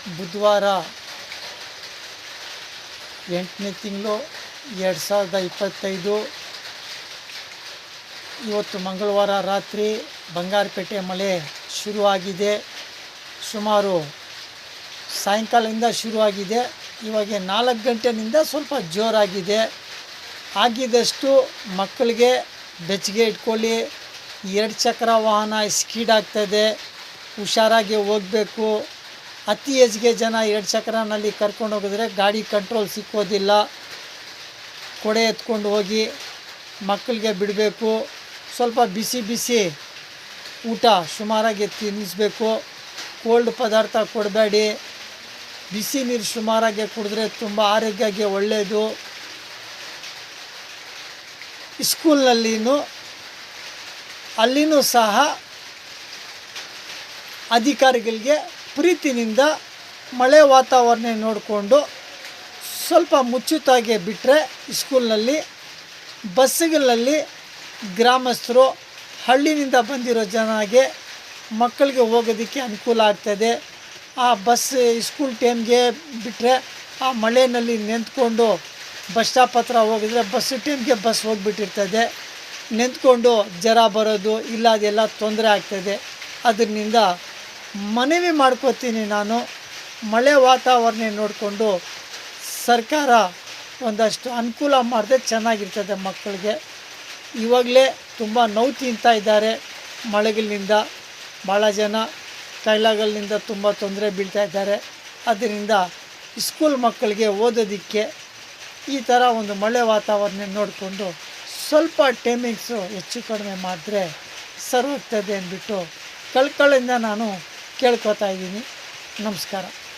ಬುಧವಾರ 8ನೇ ತಿಂಗಳು 2025. ಇವತ್ತು ಮಂಗಳವಾರ ರಾತ್ರಿ ಬಂಗಾರಪೇಟೆ ಮಳೆ ಶುರುವಾಗಿದೆ. ಸುಮಾರು ಸಾಯಂಕಾಲದಿಂದ ಶುರುವಾಗಿದೆ. ಇವಾಗ 4 ಗಂಟೆನಿಂದ ಸ್ವಲ್ಪ ಜೋರಾಗಿದೆ. ಆಗಿದಷ್ಟು ಮಕ್ಕಳಿಗೆ ಬೆಚ್ಚಗೆ ಇಟ್ಕೊಳ್ಳಿ. 2 ಚಕ್ರ ವಾಹನ ಸ್ಪೀಡ್ ಆಗ್ತದೆ, ಹುಷಾರಾಗಿ ಹೋಗಬೇಕು. ಅತಿ ಹೆಚ್ಚಿಗೆ ಜನ 2 ಚಕ್ರನಲ್ಲಿ ಕರ್ಕೊಂಡು ಹೋಗಿದ್ರೆ ಗಾಡಿ ಕಂಟ್ರೋಲ್ ಸಿಕ್ಕೋದಿಲ್ಲ. ಕೊಡೆ ಎತ್ಕೊಂಡು ಹೋಗಿ ಮಕ್ಕಳಿಗೆ ಬಿಡಬೇಕು. ಸ್ವಲ್ಪ ಬಿಸಿ ಬಿಸಿ ಊಟ ಸುಮಾರಾಗಿ ತಿನ್ನಿಸ್ಬೇಕು. ಕೋಲ್ಡ್ ಪದಾರ್ಥ ಕೊಡಬೇಡಿ. ಬಿಸಿ ನೀರು ಸುಮಾರಾಗಿ ಕುಡಿದ್ರೆ ತುಂಬ ಆರೋಗ್ಯಕ್ಕೆ ಒಳ್ಳೆಯದು. ಅಲ್ಲಿನೂ ಸಹ ಅಧಿಕಾರಿಗಳಿಗೆ ಪ್ರೀತಿನಿಂದ ಮಳೆ ವಾತಾವರಣ ನೋಡಿಕೊಂಡು ಸ್ವಲ್ಪ ಮುಚ್ಚುತ್ತಾಗೆ ಬಿಟ್ಟರೆ ಸ್ಕೂಲ್ನಲ್ಲಿ, ಬಸ್ಸುಗಳಲ್ಲಿ ಗ್ರಾಮಸ್ಥರು ಹಳ್ಳಿನಿಂದ ಬಂದಿರೋ ಜನಗೆ ಮಕ್ಕಳಿಗೆ ಹೋಗೋದಕ್ಕೆ ಅನುಕೂಲ ಆಗ್ತದೆ. ಆ ಬಸ್ ಸ್ಕೂಲ್ ಟೈಮ್ಗೆ ಬಿಟ್ಟರೆ ಆ ಮಳೆಯಲ್ಲಿ ನಿಂತ್ಕೊಂಡು ಬಸ್ ಸ್ಟಾಪ್ ಹತ್ರ ಹೋಗಿದ್ರೆ ಬಸ್ ಟೈಮ್ಗೆ ಬಸ್ ಹೋಗಿಬಿಟ್ಟಿರ್ತದೆ. ನಿಂತ್ಕೊಂಡು ಜ್ವರ ಬರೋದು ಇಲ್ಲ, ಅದೆಲ್ಲ ತೊಂದರೆ ಆಗ್ತದೆ. ಅದರಿಂದ ಮನವಿ ಮಾಡ್ಕೋತೀನಿ ನಾನು, ಮಳೆ ವಾತಾವರಣ ನೋಡಿಕೊಂಡು ಸರ್ಕಾರ ಒಂದಷ್ಟು ಅನುಕೂಲ ಮಾಡಿದ್ರೆ ಚೆನ್ನಾಗಿರ್ತದೆ ಮಕ್ಕಳಿಗೆ. ಇವಾಗಲೇ ತುಂಬ ನೋವು ತಿಂತಾ ಇದ್ದಾರೆ ಮಳೆಗಳಿಂದ. ಭಾಳ ಜನ ಕಾಯಿಲೆಗಳಿಂದ ತುಂಬ ತೊಂದರೆ ಬೀಳ್ತಾ ಇದ್ದಾರೆ. ಅದರಿಂದ ಸ್ಕೂಲ್ ಮಕ್ಕಳಿಗೆ ಓದೋದಕ್ಕೆ ಈ ಥರ ಒಂದು ಮಳೆ ವಾತಾವರಣ ನೋಡಿಕೊಂಡು ಸ್ವಲ್ಪ ಟೈಮಿಂಗ್ಸು ಹೆಚ್ಚು ಕಡಿಮೆ ಮಾಡಿದ್ರೆ ಸರಿ ಹೋಗ್ತದೆ ಅಂದ್ಬಿಟ್ಟು ಕಳ್ಕಳಿಂದ ನಾನು ಕೇಳ್ಕೊತಾ ಇದ್ದೀನಿ. ನಮಸ್ಕಾರ.